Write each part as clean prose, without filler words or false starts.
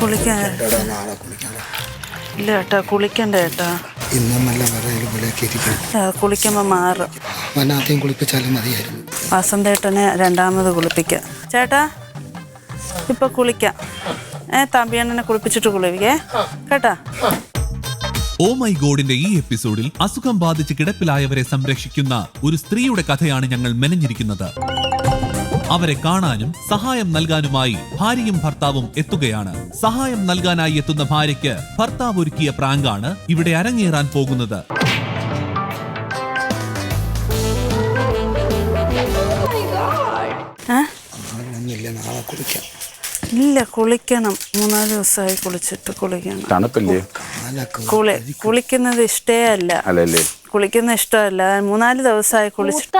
കുളിക്കാൻ നാളെ കുളിക്കാം. ഇല്ല ചേട്ടാ, കുളിക്കണ്ട ചേട്ടാ. ഇന്നും നല്ല വിറയിൽ പോലെയൊക്കെ ഇരിക്കും. കുളിക്കുമ്പോൾ മാറും. ആദ്യം കുളിപ്പിച്ചാലും മതിയായിരുന്നു. വസന്തേട്ടനെ രണ്ടാമത് കുളിപ്പിക്കാം. ചേട്ടാ ഇപ്പൊ കുളിക്കാം. തമ്പിയണ്ണനെ കുളിപ്പിച്ചിട്ട് കുളിപ്പിക്കേ കേട്ടാ. ഓ മൈ ഗോഡിന്റെ ഈ എപ്പിസോഡിൽ അസുഖം ബാധിച്ച് കിടപ്പിലായവരെ സംരക്ഷിക്കുന്ന ഒരു സ്ത്രീയുടെ കഥയാണ് ഞങ്ങൾ മെനഞ്ഞിരിക്കുന്നത്. അവരെ കാണാനും സഹായം നൽകാനുമായി ഭാര്യയും ഭർത്താവും എത്തുകയാണ്. സഹായം നൽകാനായി എത്തുന്ന ഭാര്യയ്ക്ക് ഭർത്താവ് ഒരുക്കിയ പ്രാങ്കാണ് ഇവിടെ അരങ്ങേറാൻ പോകുന്നത്. ഇല്ല, കുളിക്കണം. 3-4 ദിവസമായി കുളിച്ചിട്ട് കുളിക്കണം. തണുപ്പില്ലേ? കുളിക്കുന്നത് ഇഷ്ടേ അല്ല. കുളിക്കുന്ന ഇഷ്ടമല്ല. 3-4 ദിവസമായി കുളിച്ചിട്ട്.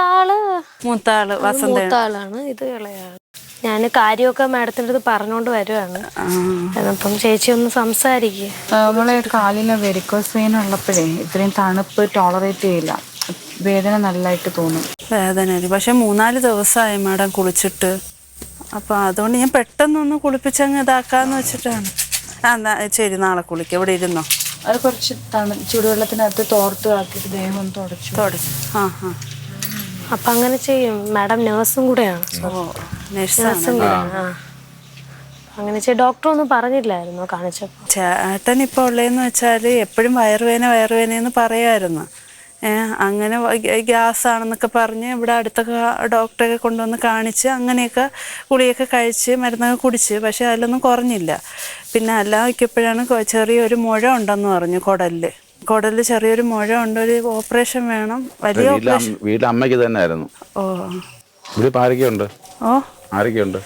മൂത്താള് വസന്തയാണ്. ഇത് ഇളയാണ്. ഞാൻ കാര്യമൊക്കെ മാഡത്തിൻ്റെ അടുത്ത് പറഞ്ഞോണ്ട് വരുവാണ്. അപ്പം ചേച്ചി ഒന്ന് സംസാരിക്കുക. നമ്മളെ കാലിലെ വെരിക്കോസ് വെയിൻ ഉള്ളപ്പോഴേ ഇത്രയും തണുപ്പ് ടോളറേറ്റ് ചെയ്യില്ല. വേദന നല്ലതായിട്ട് തോന്നും. വേദന പക്ഷെ 3-4 ദിവസമായി മാഡം കുളിച്ചിട്ട്. അപ്പോൾ അതുകൊണ്ട് ഞാൻ പെട്ടെന്നൊന്ന് കുളിപ്പിച്ചങ്ങ് ഇതാക്കാന്ന് വെച്ചിട്ടാണ്. എന്നാ ശരി, നാളെ കുളിക്കാം. ഇവിടെ ഇരുന്നോ. അത് കുറച്ച് ചൂടുവെള്ളത്തിനകത്ത് തോർത്ത് ആക്കിയിട്ട് ദേഹം ഒന്ന് തുടച്ചു. അപ്പം അങ്ങനെ ചെയ്യും. മാഡം നേഴ്സും കൂടെയാണ്. നേഴ്സും കൂടെയാണ്. അങ്ങനെ ഡോക്ടർ ഒന്നും പറഞ്ഞില്ലായിരുന്നു കാണിച്ചപ്പോൾ. ചേട്ടൻ ഇപ്പോൾ ഉള്ളതെന്ന് വെച്ചാൽ എപ്പോഴും വയറുവേനയെന്ന് പറയായിരുന്നു. അങ്ങനെ ഗ്യാസ് ആണെന്നൊക്കെ പറഞ്ഞ് ഇവിടെ അടുത്തൊക്കെ ഡോക്ടറെ കൊണ്ടുവന്ന് കാണിച്ച് അങ്ങനെയൊക്കെ ഗുളിയൊക്കെ കഴിച്ച് മരുന്നൊക്കെ കുടിച്ച്. പക്ഷെ അതിലൊന്നും കുറഞ്ഞില്ല. പിന്നെ അല്ലാതിപ്പോഴാണ് ചെറിയൊരു മുഴ ഉണ്ടെന്ന് പറഞ്ഞു. കുടലിൽ ചെറിയൊരു മുഴ ഉണ്ട്. ഒരു ഓപ്പറേഷൻ വേണം. വലിയ ഓപ്പറേഷൻ. വീട്ടിൽ അമ്മയ്ക്ക് തന്നെ ആയിരുന്നു. ആരൊക്കെയുണ്ട്?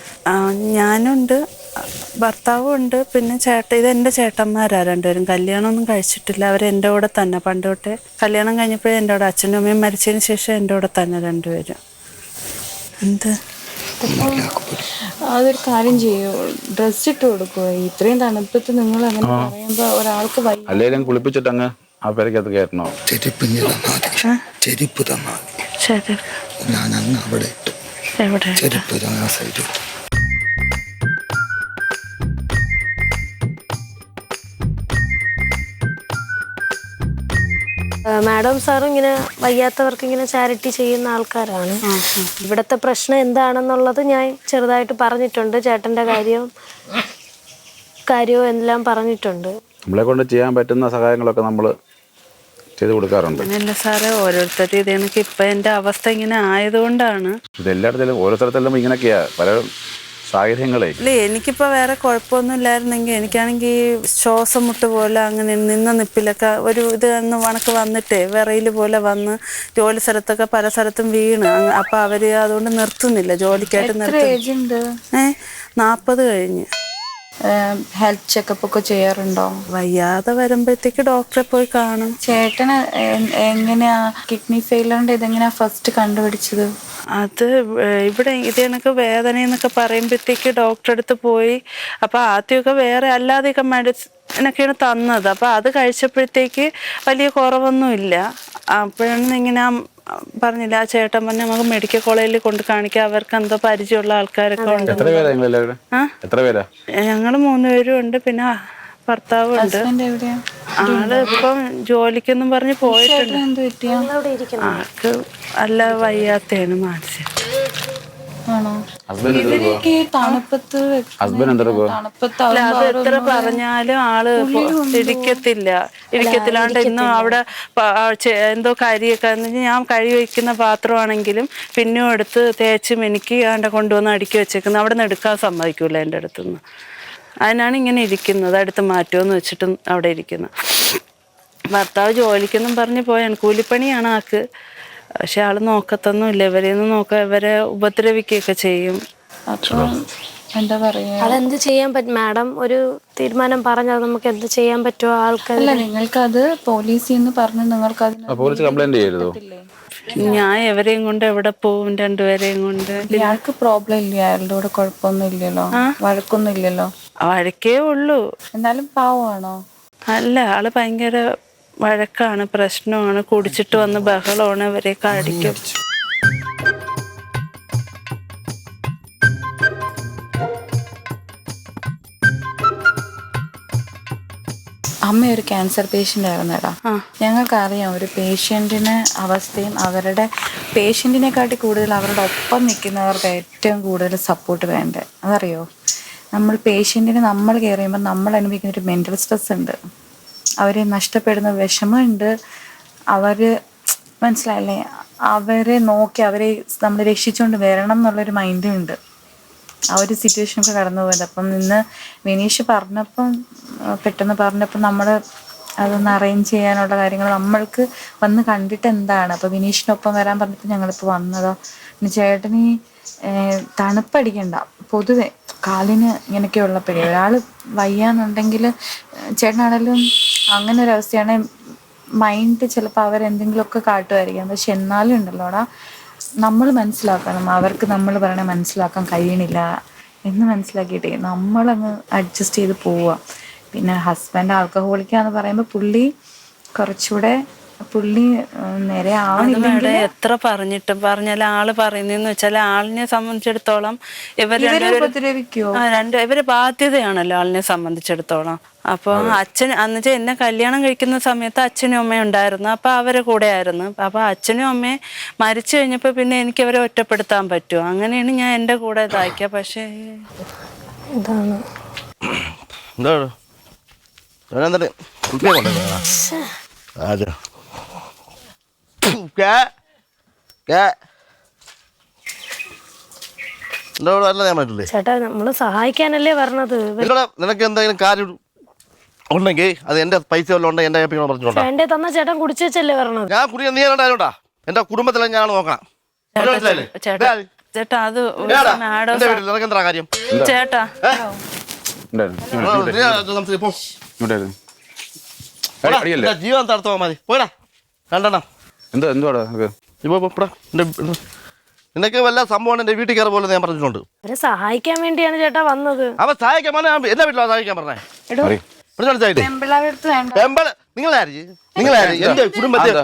ഞാനുണ്ട്, ഭർത്താവും ഉണ്ട്, പിന്നെ ഇതെൻ്റെ ചേട്ടന്മാരാ രണ്ടുപേരും. കല്യാണമൊന്നും കഴിച്ചിട്ടില്ല. അവരെൻ്റെ കൂടെ തന്നെ പണ്ട് തൊട്ടേ. കല്യാണം കഴിഞ്ഞപ്പോഴേ എൻ്റെ കൂടെ, അച്ഛനും അമ്മയും മരിച്ചതിന് ശേഷം എൻ്റെ കൂടെ തന്നെ രണ്ടുപേരും. അതൊരു കാര്യം ചെയ്യൂ, ഡ്രസ് ഇട്ട് കൊടുക്കുക. ഇത്രയും തണുപ്പത്ത് നിങ്ങൾ അങ്ങനെ പറയുമ്പോ ഒരാൾക്ക് അല്ലേലും കുളിപ്പിച്ചിട്ട് അങ്ങ് ആ പേരക്കകത്ത് കയറ്റണോ? ചെരുപ്പ് തന്നാ ഞാൻ അങ്ങ് അവിടെ ഇട്ടു. ചെരുപ്പ് സൈഡ്. മാഡം സാറും ഇങ്ങനെ വയ്യാത്തവർക്ക് ഇങ്ങനെ ചാരിറ്റി ചെയ്യുന്ന ആൾക്കാരാണ്. ഇവിടുത്തെ പ്രശ്നം എന്താണെന്നുള്ളത് ഞാൻ ചെറുതായിട്ട് പറഞ്ഞിട്ടുണ്ട്. ചേട്ടൻ്റെ കാര്യവും എല്ലാം പറഞ്ഞിട്ടുണ്ട്. നമ്മളെ കൊണ്ട് ചെയ്യാൻ പറ്റുന്ന സഹായങ്ങളൊക്കെ നമ്മൾ ചെയ്ത് കൊടുക്കാറുണ്ട്. അങ്ങനെയല്ല സാറേ, ഓരോരുത്തരുടെ ഇതെനിക്ക് ഇപ്പം എൻ്റെ അവസ്ഥ ഇങ്ങനെ ആയതുകൊണ്ടാണ്. ഇതെല്ലായിടത്തിലും ഓരോ സ്ഥലത്തെല്ലാം ഇങ്ങനെയൊക്കെയാ പല സാഹചര്യങ്ങളെ. ഇല്ല, എനിക്കിപ്പോൾ വേറെ കുഴപ്പമൊന്നും ഇല്ലായിരുന്നെങ്കിൽ എനിക്കാണെങ്കിൽ ശ്വാസം മുട്ട് പോലെ അങ്ങനെ നിന്ന നിപ്പിലൊക്കെ ഒരു ഇത് വണക്ക് വന്നിട്ടേ വിറയിൽ പോലെ വന്ന് ജോലി സ്ഥലത്തൊക്കെ പല സ്ഥലത്തും വീണ്. അപ്പം അവർ അതുകൊണ്ട് നിർത്തുന്നില്ല, ജോലിക്കായിട്ട് നിർത്തുന്നു. 40 കഴിഞ്ഞ്. ഹെൽത്ത് ചെക്കപ്പ് ഒക്കെ ചെയ്യാറുണ്ടോ? വയ്യാതെ വരുമ്പോഴത്തേക്ക് ഡോക്ടറെ പോയി കാണും. ചേട്ടന് എങ്ങനെയാ കിഡ്നി ഫെയിലറിന്റെ ഇതെങ്ങനെയാ ഫസ്റ്റ് കണ്ടുപിടിച്ചത്? അത് ഇവിടെ ഇത് കണക്ക് വേദന എന്നൊക്കെ പറയുമ്പോഴത്തേക്ക് ഡോക്ടറെ അടുത്ത് പോയി. അപ്പോൾ ആദ്യമൊക്കെ വേറെ അല്ലാതെയൊക്കെ മെഡിസിനൊക്കെയാണ് തന്നത്. അപ്പോൾ അത് കഴിച്ചപ്പോഴത്തേക്ക് വലിയ കുറവൊന്നുമില്ല. അപ്പോഴാണ് ഇങ്ങനെ പറഞ്ഞില്ല, ആ ചേട്ടൻ പറഞ്ഞ് നമുക്ക് മെഡിക്കൽ കോളേജിൽ കൊണ്ട് കാണിക്കാം, അവർക്ക് എന്തോ പരിചയമുള്ള ആൾക്കാരൊക്കെ ഉണ്ട്. ഞങ്ങൾ 3 പേരും ഉണ്ട്, പിന്നെ ഭർത്താവും ഉണ്ട്. ആള് ഇപ്പം ജോലിക്കൊന്നും പറഞ്ഞ് പോയിട്ടുണ്ട്. ആൾക്ക് അല്ല വയ്യാത്തയാണ്, മാനസിക. അത് എത്ര പറഞ്ഞാലും ആള് ഇരിക്കത്തില്ലാണ്ട് ഇന്നും അവിടെ എന്തോ കരിയൊക്കെ ഞാൻ കഴുകി വയ്ക്കുന്ന പാത്രമാണെങ്കിലും പിന്നെയും എടുത്ത് തേച്ച് മെനിക്ക് ആണ്ട കൊണ്ടുവന്ന് അടുക്കി വെച്ചേക്കുന്നത്. അവിടെ നിന്ന് എടുക്കാൻ സമ്മതിക്കൂല എൻ്റെ അടുത്തുനിന്ന്. അതിനാണ് ഇങ്ങനെ ഇരിക്കുന്നത്. അടുത്ത് മാറ്റുമെന്ന് വെച്ചിട്ടും അവിടെ ഇരിക്കുന്നത്. ഭർത്താവ് ജോലിക്കൊന്നും പറഞ്ഞ് പോയാണ്, കൂലിപ്പണിയാണ് ആൾക്ക്. പക്ഷെ ആള് നോക്കത്തൊന്നുമില്ല. ഇവരെ ഉപദ്രവിക്കുകയൊക്കെ ചെയ്യും. എന്താ പറയാ, അതെന്ത് ചെയ്യാൻ പറ്റും മാഡം? ഒരു തീരുമാനം പറഞ്ഞാൽ നമുക്ക് എന്ത് ചെയ്യാൻ പറ്റുമോ? ആൾക്കാരല്ല, നിങ്ങൾക്കത് പോലീസിന്ന് പറഞ്ഞു നിങ്ങൾക്ക് പോലീസ് കംപ്ലൈന്റ് ചെയ്തോ? ഞാൻ എവരെയും കൊണ്ട് എവിടെ പോവും? 2 പേരെയും കൊണ്ട്. ഇയാൾക്ക് പ്രോബ്ലം ഇല്ല, അയാളുടെ കൂടെ കുഴപ്പമൊന്നും ഇല്ലല്ലോ, വഴക്കൊന്നും ഇല്ലല്ലോ? വഴക്കേ ഉള്ളൂ. എന്നാലും പാവമാണോ? അല്ല, ആള് ഭയങ്കര വഴക്കാണ്, പ്രശ്നമാണ്. കുടിച്ചിട്ട് വന്ന് ബഹളമാണ്, ഇവരെയൊക്കെ അടിക്കും. അമ്മ ഒരു ക്യാൻസർ പേഷ്യൻ്റ് ആയിരുന്നേടാ. ഞങ്ങൾക്കറിയാം ഒരു പേഷ്യൻറ്റിന് അവസ്ഥയും അവരുടെ പേഷ്യൻറ്റിനെക്കാട്ടി കൂടുതൽ അവരുടെ ഒപ്പം നിൽക്കുന്നവർക്ക് ഏറ്റവും കൂടുതൽ സപ്പോർട്ട് വേണ്ടേ. അതറിയോ, നമ്മൾ പേഷ്യൻറ്റിന് നമ്മൾ കെയർ ചെയ്യുമ്പോൾ നമ്മൾ അനുഭവിക്കുന്ന ഒരു മെൻ്റൽ സ്ട്രെസ് ഉണ്ട്, അവരെ നഷ്ടപ്പെടുന്ന വിഷമമുണ്ട്, അവർ മനസ്സിലായില്ലേ, അവരെ നോക്കി അവരെ നമ്മൾ രക്ഷിച്ചുകൊണ്ട് വരണം എന്നുള്ളൊരു മൈൻഡും ഉണ്ട്. ആ ഒരു സിറ്റുവേഷനൊക്കെ കടന്നു പോയത്. അപ്പം ഇന്ന് വിനീഷ് പറഞ്ഞപ്പം പെട്ടെന്ന് പറഞ്ഞപ്പം നമ്മൾ അതൊന്ന് അറേഞ്ച് ചെയ്യാനുള്ള കാര്യങ്ങൾ നമ്മൾക്ക് വന്ന് കണ്ടിട്ട് എന്താണ്. അപ്പോൾ വിനീഷിനൊപ്പം വരാൻ പറഞ്ഞപ്പോൾ ഞങ്ങളിപ്പോൾ വന്നതാ. ഇനി ചേട്ടന് തണുപ്പടിക്കണ്ട, പൊതുവെ കാലിന് ഇങ്ങനെയൊക്കെ ഉള്ളപ്പോഴേ ഒരാൾ വയ്യാന്നുണ്ടെങ്കിൽ ചേട്ടനാണെങ്കിലും അങ്ങനെ ഒരു അവസ്ഥയാണ്. മൈൻഡ് ചിലപ്പോൾ അവരെന്തെങ്കിലുമൊക്കെ കാട്ടുമായിരിക്കാം, പക്ഷെ എന്നാലും ഉണ്ടല്ലോടാ നമ്മൾ മനസ്സിലാക്കണം, അവർക്ക് നമ്മൾ പറയണ മനസ്സിലാക്കാൻ കഴിയണില്ല എന്ന് മനസ്സിലാക്കിയിട്ടേ നമ്മളങ്ങ് അഡ്ജസ്റ്റ് ചെയ്ത് പോവുക. പിന്നെ ഹസ്ബൻഡ് ആൽക്കഹോളിക്കാന്ന് പറയുമ്പോൾ പുള്ളി നേരെ ആവണില്ല. എത്ര പറഞ്ഞാൽ ആള് പറയുന്നതെന്ന് വെച്ചാൽ ആളിനെ സംബന്ധിച്ചിടത്തോളം ഇവര് ബാധ്യതയാണല്ലോ ആളിനെ സംബന്ധിച്ചിടത്തോളം. അപ്പോൾ അച്ഛൻ അന്നുവെച്ചാൽ എന്നെ കല്യാണം കഴിക്കുന്ന സമയത്ത് അച്ഛനും അമ്മയും ഉണ്ടായിരുന്നു, അപ്പൊ അവരെ കൂടെ ആയിരുന്നു. അപ്പൊ അച്ഛനും അമ്മയും മരിച്ചു കഴിഞ്ഞപ്പോ പിന്നെ എനിക്ക് അവരെ ഒറ്റപ്പെടുത്താൻ പറ്റുമോ? അങ്ങനെയാണ് ഞാൻ എൻ്റെ കൂടെ ഇതാക്കിയ. പക്ഷേ ഇതാണ് ചേട്ടാ, നമ്മള് സഹായിക്കാനല്ലേ പറഞ്ഞത്. നിനക്ക് എന്തെങ്കിലും കാര്യം ഉണ്ടെങ്കിൽ അത് എന്റെ പൈസ എന്റെ പറഞ്ഞോണ്ടാ. എന്റെ തന്ന ചേട്ടൻ കുടിച്ചല്ലേ പറഞ്ഞത്. ഞാൻ കുടിക്കാൻ നീ ആയോണ്ടാ എന്റെ കുടുംബത്തിലെ ഞാൻ നോക്കണം. ചേട്ടാ അത് നിനക്ക് എന്താ കാര്യം ചേട്ടാ? ജീവൻ തടത്തോ മതി, പോരാ രണ്ടെണ്ണം. നിനക്ക് വല്ല സംഭവം എന്റെ വീട്ടിൽ കയറി പോലെ ഞാൻ പറഞ്ഞിട്ടുണ്ട്. സഹായിക്കാൻ വേണ്ടിയാണ് ചേട്ടാ വന്നത്. അവ സഹായിക്കാൻ പറഞ്ഞ എന്റെ വീട്ടിലാ സഹായിക്കാൻ പറഞ്ഞേ. നിങ്ങളാര് എന്റെ കുടുംബത്തിൽ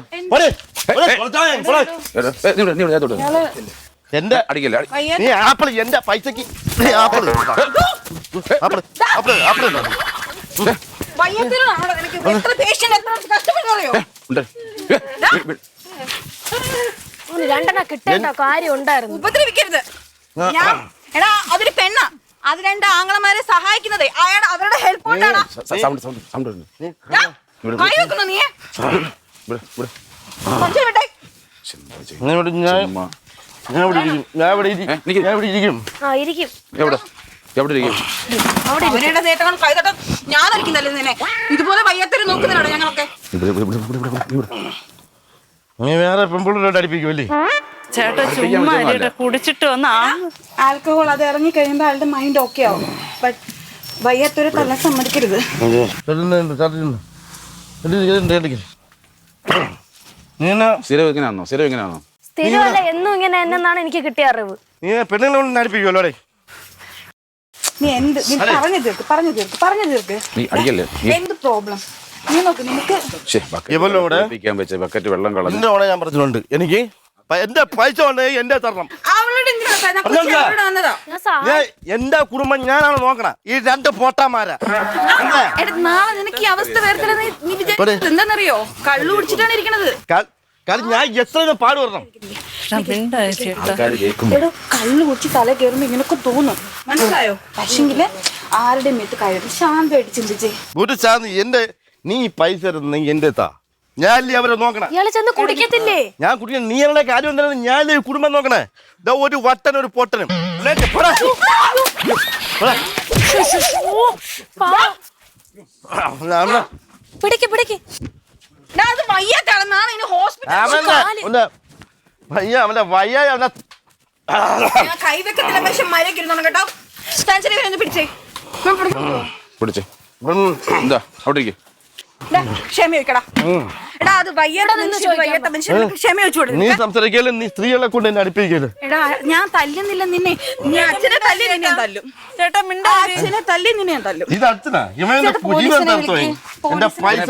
എന്റെ നീ ആപ്പിൾ എന്റെ പൈസക്ക് ആപ്പിൾ രണ്ടെണ്ണം കിട്ടേണ്ട കാര്യം ഉണ്ടായിരുന്നു. ഉപദ്രവിക്കരുത്. എടാ അതൊരു പെണ്ണാ, അത് രണ്ട് ആങ്ങളമാരെ സഹായിക്കുന്നത് അയാൾ അവരുടെ ഹെൽപ്പ് കൊണ്ടാണ്. നീ അവരുടെ നേട്ടങ്ങൾ കൈതട്ടം ഞാനായിരിക്കുന്നല്ലേ നിന്നെ. ഇതുപോലെ വയ്യാത്തൊരു നോക്കുന്നില്ല ഞങ്ങളൊക്കെ. നീ വേറെ പെൺപിള്ളേരോട് അടിപ്പിക്കുമല്ലേ? ചേട്ടാ ചുമ്മാ കുടിച്ചിട്ട് വന്ന ആൽക്കഹോൾ അത് ഇറങ്ങി കഴിയുമ്പോൾ ആളുടെ മൈൻഡ് ഓക്കെ ആവും. ബട്ട് വയ്യാത്തൊരു തല സമ്മതിക്കരുത്. സ്ഥിരമല്ല, എന്നും ഇങ്ങനെ എന്നാണ് എനിക്ക് കിട്ടിയ അറിവ്. നീ പെണ്ണുങ്ങളെ അടിപ്പിക്കുമല്ലോ. നീ എന്ത് പറഞ്ഞു തീർക്ക്. എന്ത് പ്രോബ്ലം നീ നോക്ക്. നിനക്ക് ഞാൻ പറഞ്ഞിട്ടുണ്ട്, എനിക്ക് എന്റെ പൈസ ഉണ്ടെങ്കിൽ എന്റെ തരണം. എന്റെ കുടുംബം ഞാനാണ് നോക്കണം. ഈ രണ്ട് പൊട്ടാമാരാ നാളെ നിനക്ക് ഈ അവസ്ഥ വരത്തില്ല. എന്താന്നറിയോ, കള്ളു കുടിച്ചിട്ടാണ് ഇരിക്കണത്. ഞാൻ എത്ര പാട് വരണം. കള്ളു കുടിച്ച് തല കയറുമ്പോ ഇങ്ങനൊക്കെ തോന്നും, മനസ്സിലായോ? പക്ഷെങ്കില് ആരുടെ മേത്ത് കയറി ശാന്തമായിട്ട് ചിന്തിച്ചേ. ഒരു ശാന്തി എന്റെ നീ പൈസ തരുന്നെങ്കിൽ എന്റെ താ, ഞാനല്ലേ അവരെ നോക്കണം. കുടിക്കത്തില്ലേ? ഞാൻ കുടിക്കാൻ നീ അവരുടെ കാര്യം എന്തായാലും ഞാനല്ലേ കുടുംബം നോക്കണേ. ഒരു വട്ടനും ഒരു പൊട്ടനും കൈവെക്കത്തില്ല. പക്ഷെ മരക്കിരുന്നോണം കേട്ടോ. പിടിച്ചേ ക്ഷമ വെക്കടാ. എടാ അത് വയ്യാത്ത മനുഷ്യൻ ക്ഷമ വെച്ചോട്. നീ സംസാരിക്കലും നീ സ്ത്രീകളെ കൊണ്ട് എന്നെ അടുപ്പിക്കല്. എടാ ഞാൻ തല്ലുന്നില്ല നിന്നെ. നീ അച്ഛനെ തല്ലി നിന്നെ ഞാൻ തല്ലും. ചേട്ടാ മിണ്ടാ. അച്ഛനെ തല്ലി നിന്നെ ഞാൻ തല്ലും. ഇത് അച്ഛനാ ഇവന്റെ ജീവൻ തരത്തോ? എന്റെ പൈസ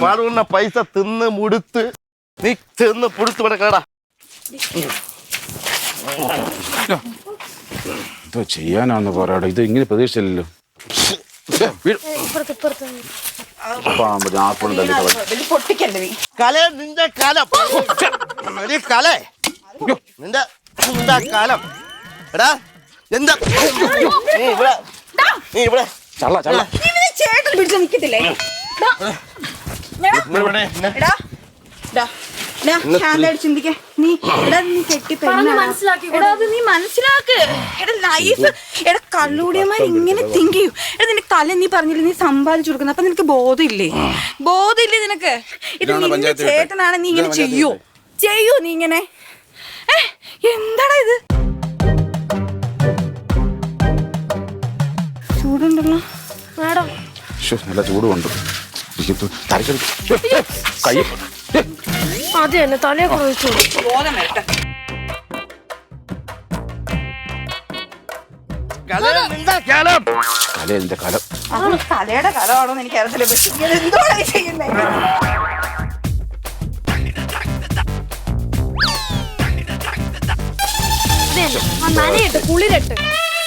പാടുന്ന പൈസ തിന്ന് മുടുത്ത് നീ തിന്ന് പുടുത്ത് കിടക്കടാ. എന്തോ ചെയ്യാനാന്ന് പറയാടോ, ഇത് ഇങ്ങനെ പ്രതീക്ഷിച്ചില്ലല്ലോ. പൊട്ടിക്കല്ലേ നീ കല നിന്റെ കാലം എടി കലേ നിന്റെ നിന്റെ കാലം എടാ എന്താ നീ ഇവിടെ ചേട്ടൻ പിടിച്ച് നിക്കത്തില്ലേ ചിന്തിക്കേ നീ കെട്ടി എടാ അത് നീ മനസ്സിലാക്ക് എടാ ലൈഫ് എടാ കള്ളുകൂടിയന്മാർ ഇങ്ങനെ തിങ്ക് ചെയ്യും എടാ നിന്റെ കല നീ പറഞ്ഞില്ലേ നീ സമ്പാദിച്ചു കൊടുക്കുന്നത് അപ്പൊ നിനക്ക് ബോധമില്ലേ നിനക്ക് ഇത് നിന്റെ ചേട്ടനാണ് നീ ഇങ്ങനെ ചെയ്യൂ നീ ഇങ്ങനെ എന്താടാ ഇത് ചൂടുണ്ടല്ലോ മാഡം നല്ല ചൂടുണ്ട് കൈ അത് തന്നെ തലയെ കുറിച്ചു ബോധം വരട്ടെ കലയുടെ കാലം അത് കലയുടെ കലമാണോ എന്ന് എനിക്ക് അറിയത്തില്ല എന്തോടാ ചെയ്യുന്നേ നനയിട്ട് കുളിരട്ട്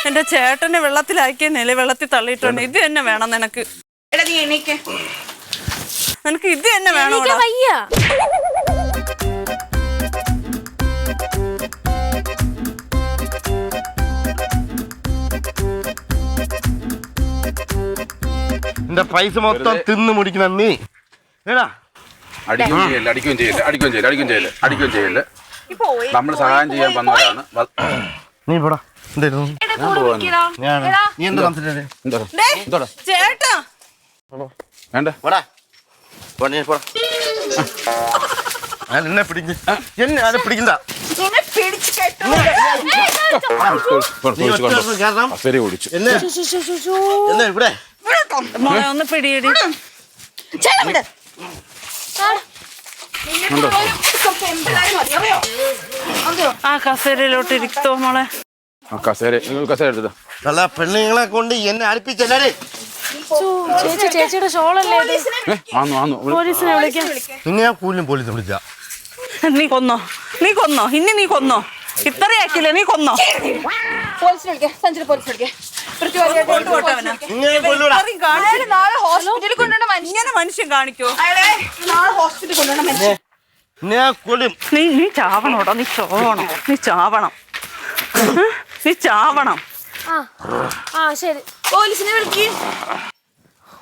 എന്റെ ചേട്ടനെ വെള്ളത്തിലാക്കിയെന്നല്ലേ വെള്ളത്തിൽ തള്ളിയിട്ടുണ്ട്. ഇത് തന്നെ വേണം നിനക്ക്. എടാ നീ എണീക്ക്. നിനക്ക് ഇത് തന്നെ വേണം. വയ്യ എന്റെ പൈസ മൊത്തം തിന്നു മുടിക്കണം നീ. ഏടാ അടിക്കുകയും ചെയ്യല്ലേ. നമ്മൾ സഹായം ചെയ്യാൻ വന്നവരാണ്. നീ പോടാ. നീ എന്താ ചേട്ടാ വേണ്ട പോടാ. എന്നെ പിടിക്കണ്ട. കാരണം എന്നെ ഇവിടെ മോളെ ഒന്ന് പിടിയിടി. ആ കസേരയിലോട്ട് ഇരിക്കത്തോ മോളെ. കസേര എടുത്തോ. നല്ല പെണ്ണുങ്ങളെ കൊണ്ട് എന്നെ അടുപ്പിച്ചല്ലേ. ചേച്ചിയുടെ ഷോളല്ലേ പോലീസിനെ വിളിക്കാം. പിന്നെ ഞാൻ കൂടുതലും പോലീസിനെ വിളിച്ച. നീ കൊന്നോ ഇനി നീ കൊന്നോ. ഇത്രയാക്കില്ലേ നീ കൊന്നോ. പോലീസിനെ വിളിക്കേ. സഞ്ജന പോലീസിനെ വിളിക്കേ. ഇങ്ങനെ മനുഷ്യൻ കാണിക്കോ. നാളെ ഹോസ്പിറ്റലിൽ കൊണ്ടുവരണം മനുഷ്യൻ. നീ ചാവണോടാ. നീ ചാവണം. ആ ശരി പോലീസിനെ വിളിക്കേ.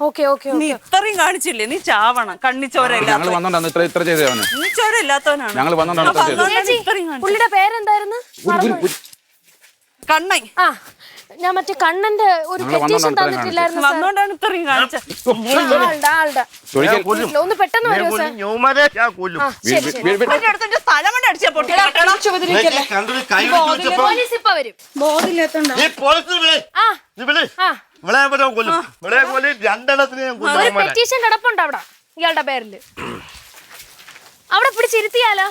ഓക്കെ നീ ഇത്രയും കാണിച്ചില്ലേ. നീ ചാവണം. കണ്ണിച്ചോരല്ലാത്തവനാണ്. പുള്ളിയുടെ പേരെന്തായിരുന്നു? കണ്ണൻ. ആ ഞാൻ മറ്റേ കണ്ണന്റെ ഒരു പെറ്റീഷൻ തന്നിട്ടില്ലായിരുന്നു. വന്നോണ്ടാണ് ഇത്രയും കാണിച്ചത്. ഒന്ന് പെട്ടെന്ന് വരുമോ സാർ? സ്ഥലമണ്ട അടിച്ചാ പൊട്ടി. പോലീസ് ഇപ്പൊ വരും. ബോധമില്ലാത്തോണ്ടാ. ഒരു പെറ്റീഷൻ കിടപ്പുണ്ട് അവിടെ ഇയാളുടെ പേരില്. അവിടെ പിടിച്ചിരുത്തിയാലോ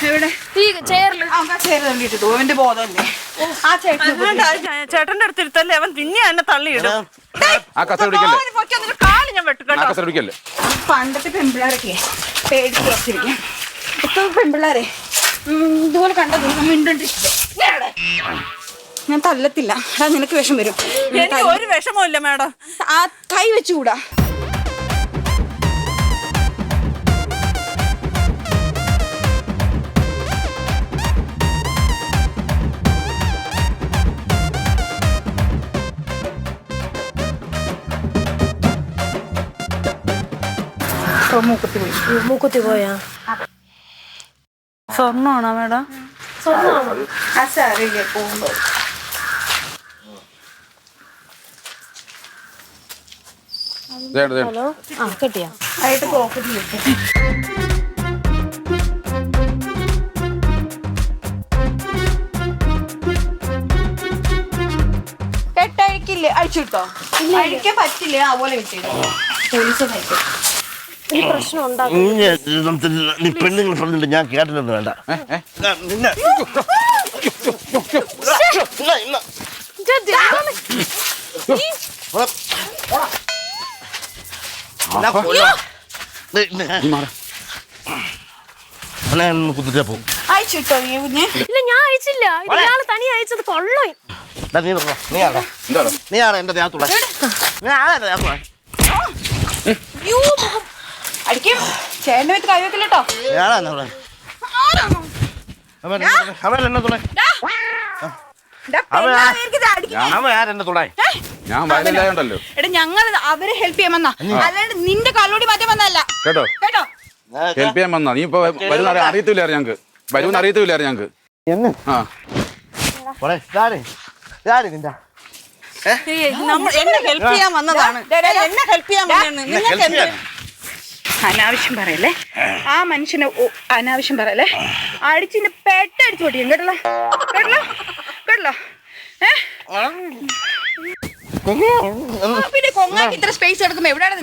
എവിടെ? ഈ ചെയറില്. അവന്റെ ബോധമല്ലേ ആ ചേട്ടൻ. ചേട്ടന്റെ അടുത്ത് ഇരുത്തല്ലേ. അവൻ പിന്നെ എന്നെ തള്ളിയിടും. കാല് ഞാൻ വെട്ടുകേട്ടോ. പണ്ടത്തെ പെൺപിള്ളേരൊക്കെ പേടിച്ച് വച്ചിരിക്കും. ഇപ്പൊ പെൺപിള്ളേരെ ഇതുപോലെ കണ്ടത് മിണ്ടണ്ടിരിക്കില്ല. ഞാൻ തല്ലത്തില്ല. നിനക്ക് വിഷം വരും. എനിക്ക് ഒരു വിഷമമില്ല മാഡം. ആ കൈ വെച്ചുകൂടാ. മൂക്കുത്തി പോയാ സ്വർണ്ണമാണോ മാഡം? ആ സാറില്ലേ പോകുമ്പോ ഹലോ ആ കിട്ടിയാ ആയിട്ട് പോക്കറ്റിൽ കെട്ടഴിക്കില്ലേ? അഴിച്ചിട്ടോ? അഴിക്കാൻ പറ്റില്ലേ? അതുപോലെ കിട്ടിയിട്ടോ പോലീസ് നയിക്കും. ഈ പ്രശ്നം ഉണ്ടാക്കും. നീ പെണ്ണുങ്ങൾ പറഞ്ഞിട്ട് ഞാൻ കേട്ടില്ലെന്ന് വേണ്ട. കുത്തിട്ടേ പോകും. അയച്ചിട്ടോ നീ കുഞ്ഞ്? ഇല്ല ഞാൻ അയച്ചില്ല. ഇയാള് തനി അയച്ചത് കൊള്ളാം. നീയാണ് എന്റെ ദേഹത്തുള്ള യ്യോ, മുഖം. അടിക്കും ചേട്ടന്റെ വീട്ടിൽ കൈവെക്കില്ല കേട്ടോ. ഞാൻ വയലില്ലായുണ്ടല്ലോ എടാ ഞങ്ങൾ അവരെ ഹെൽപ്പ് ചെയ്യാൻ വന്നാ, അല്ലാണ്ട് നിന്റെ കള്ളോടി മാറ്റാൻ വന്നല്ല കേട്ടോ. കേട്ടോ. ഹെൽപ്പ് ചെയ്യാൻ വന്നാ. നീ ഇപ്പൊ വരുന്ന അറിയത്തില്ല ഞങ്ങക്ക്. വരുമെന്ന് അറിയത്തില്ല ഞങ്ങക്ക്. ആ എന്നെ ഹെൽപ്പ് ചെയ്യാൻ വന്നതാണ്. എന്നെ ഹെൽപ്പ് ചെയ്യാൻ വന്നതാണ്. അനാവശ്യം പറയല്ലേ, ആ മനുഷ്യനെ അനാവശ്യം പറയല്ലേ. അടിച്ചിന്റെ പെട്ടടിച്ചു പൊട്ടിയും കേട്ടല്ലോ, കേട്ടല്ലോ, കേട്ടല്ലോ. പിന്നെ കൊങ്ങാക്ക് ഇത്ര സ്പേസ് എടുക്കുമ്പോ എവിടെയാണ്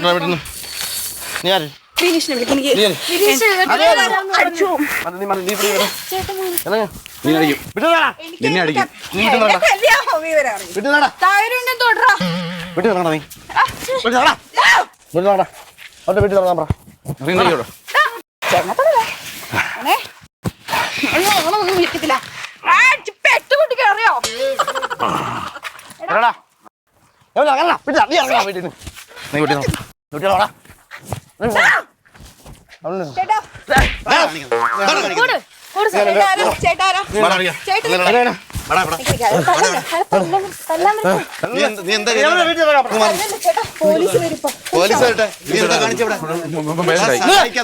വിനീഷിനെ വിളിക്കും. നിന്നെ അടിക്കും. വിളിക്കത്തില്ല. പെട്ടുകുട്ടിക്ക് അറിയോ?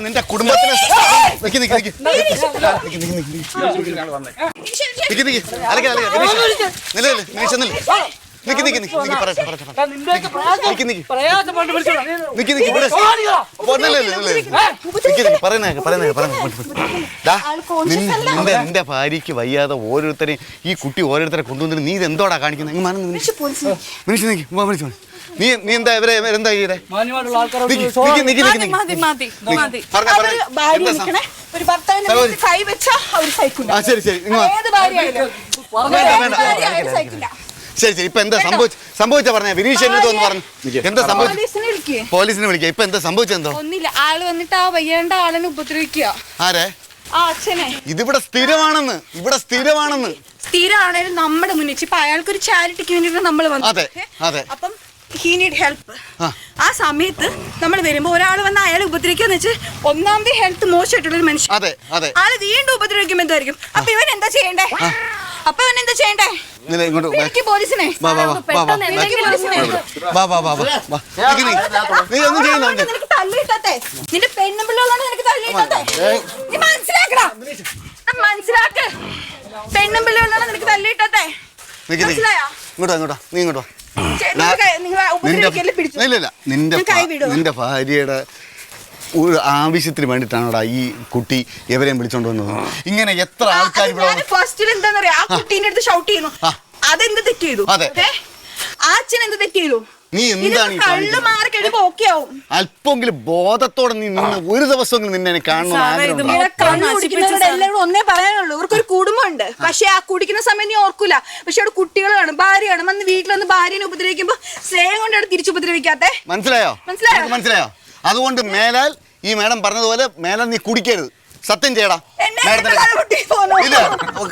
നിന്റെ കുടുംബത്തിന് നിന്റെ ഭാര്യക്ക് വയ്യാതെ ഓരോരുത്തരെയും ഈ കുട്ടി ഓരോരുത്തരെ കൊണ്ടുവന്നിട്ട് നീ ഇതെന്തോടാ കാണിക്കുന്നത്? നീ എന്താ ഇവരെ എന്താ ചെയ്തേ? ശരി ശരി ശരി ശരി. ഇപ്പൊ എന്താ സംഭവിച്ച പറഞ്ഞ വിനീഷ് എന്നെ ഒന്ന് പറഞ്ഞു. എന്താ സംഭവിച്ചു? പോലീസിനെ വിളിക്കുക. ഇപ്പൊ എന്താ സംഭവിച്ചെന്തോ? ഒന്നില്ല, ആള് വന്നിട്ട് ആ വയ്യാണ്ട ആളിനെ ഉപദ്രവിക്കുക. ആരെ? ആ അച്ഛനെ. ഇതിവിടെ സ്ഥിരമാണെന്ന്. സ്ഥിരമാണേലും നമ്മുടെ മുന്നിൽ ഇപ്പൊ അയാൾക്കൊരു ചാരിറ്റിക്ക് വേണ്ടിട്ട് നമ്മൾ വന്നു. അപ്പം ഹീ നീഡ് ഹെൽപ്പ്. ആ സമയത്ത് നമ്മൾ വരുമ്പോ ഒരാൾ വന്ന് അയാളെ ഉപദ്രവിക്കാന്ന് വെച്ച് ഒന്നാമത്തെ ഹെൽത്ത് മോശമായിട്ടുള്ള ഒരു മനുഷ്യൻ ആള് വീണ്ടും ഉപദ്രവിക്കുമ്പോ എന്തായിരിക്കും? അപ്പൊ ഇവൻ എന്താ ചെയ്യണ്ടേ? എനിക്ക് പോലീസിനെ നിനക്ക് തള്ളിയിട്ടേ. നിന്റെ പെണ്ണുമ്പിള്ളോളാണ് നിനക്ക് തള്ളിയിട്ടേ. നീ മനസ്സിലാക്ക്. പെണ്ണുമ്പിള്ളോളാണ് നിനക്ക് തള്ളിയിട്ടേ. മനസ്സിലായോ? നിന്റെ ഭാര്യയുടെ ഒരു ആവശ്യത്തിന് വേണ്ടിട്ടാണോടാ ഈ കുട്ടി എവരെയും വിളിച്ചോണ്ട് വന്നത്? ഇങ്ങനെ എത്ര ആൾക്കാർ ഫസ്റ്റിൽ എന്താ പറയാ, ആ കുട്ടീന്റെ അടുത്ത് ഷൗട്ട് ചെയ്യുന്നു. അതെന്ത് തെറ്റ് ചെയ്തു? ആ അച്ഛൻ എന്ത് തെറ്റ് ചെയ്തു? നീ എന്താണ് അല്പമെങ്കിലും ബോധത്തോടെ നീ നിന്ന് ഒരു ദിവസമെങ്കിലും നിന്നെ കാണണം. എല്ലാവരും ഒന്നേ പറയാനുള്ളൂ, ഇവർക്കൊരു കുടുംബമുണ്ട്. പക്ഷെ ആ കുടിക്കുന്ന സമയം നീ ഓർക്കൂല. പക്ഷെ അവിടെ കുട്ടികളാണ്, ഭാര്യയാണ്. വന്ന് വീട്ടിൽ വന്ന് ഭാര്യനെ ഉപദ്രവിക്കുമ്പോ സ്നേഹം കൊണ്ട് അവിടെ തിരിച്ചു ഉപദ്രവിക്കാത്തെ. മനസ്സിലായോ? അതുകൊണ്ട് മേലാൽ ഈ മേഡം പറഞ്ഞതുപോലെ മേലാൽ നീ കുടിക്കരുത്. സത്യം ചെയ്യടാ.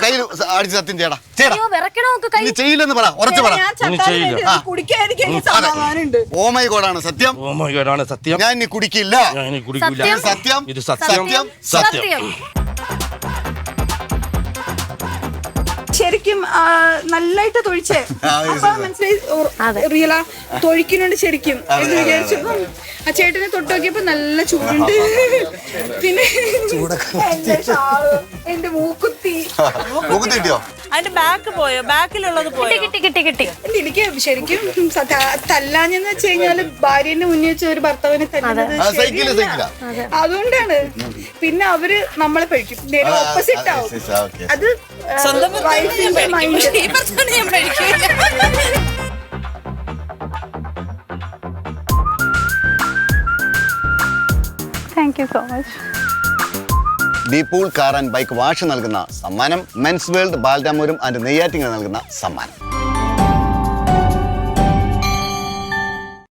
കയ്യിൽ അടിച്ച് സത്യം ചെയ്യടാ. ചെയ്യില്ലെന്ന് പറ, ഉറച്ചു പറ. ഓ മൈ ഗോഡാണ് സത്യം. ഞാൻ ഇനി കുടിക്കില്ല. സത്യം. ശരിക്കും നല്ലായിട്ട് തൊഴിച്ചേ. അപ്പൊ മനസ്സിലായി റിയല തൊഴിക്കുന്നുണ്ട് ശരിക്കും എന്ന് വിചാരിച്ചു. ആ ചേട്ടനെ തൊട്ട് നോക്കിയപ്പോ നല്ല ചൂടുണ്ട്. പിന്നെ എന്റെ മൂക്കുത്തി അതിന്റെ ബാക്ക് പോയോ? ബാക്കിലുള്ളത് കിട്ടി. എനിക്ക് ശരിക്കും തല്ലാഞ്ഞെന്ന് വെച്ച് കഴിഞ്ഞാല് ഭാര്യനെ മുന്നിൽ വെച്ച് ഒരു ഭർത്താവിനെ തല്ലുന്നത്. അതുകൊണ്ടാണ് പിന്നെ അവര് നമ്മളെ പഴിക്കും. നേരെ ഓപ്പോസിറ്റ് ആവും. അത് താങ്ക് യു സോ മച്ച്. ഡീപൂൾ കാർ ആൻഡ് ബൈക്ക് വാഷ് നൽകുന്ന സമ്മാനം, മെൻസ് വേൾഡ് ബാൽഡാമൂരും ആൻഡ് നെയ്യാറ്റിങ്ങൽ നൽകുന്ന സമ്മാനം.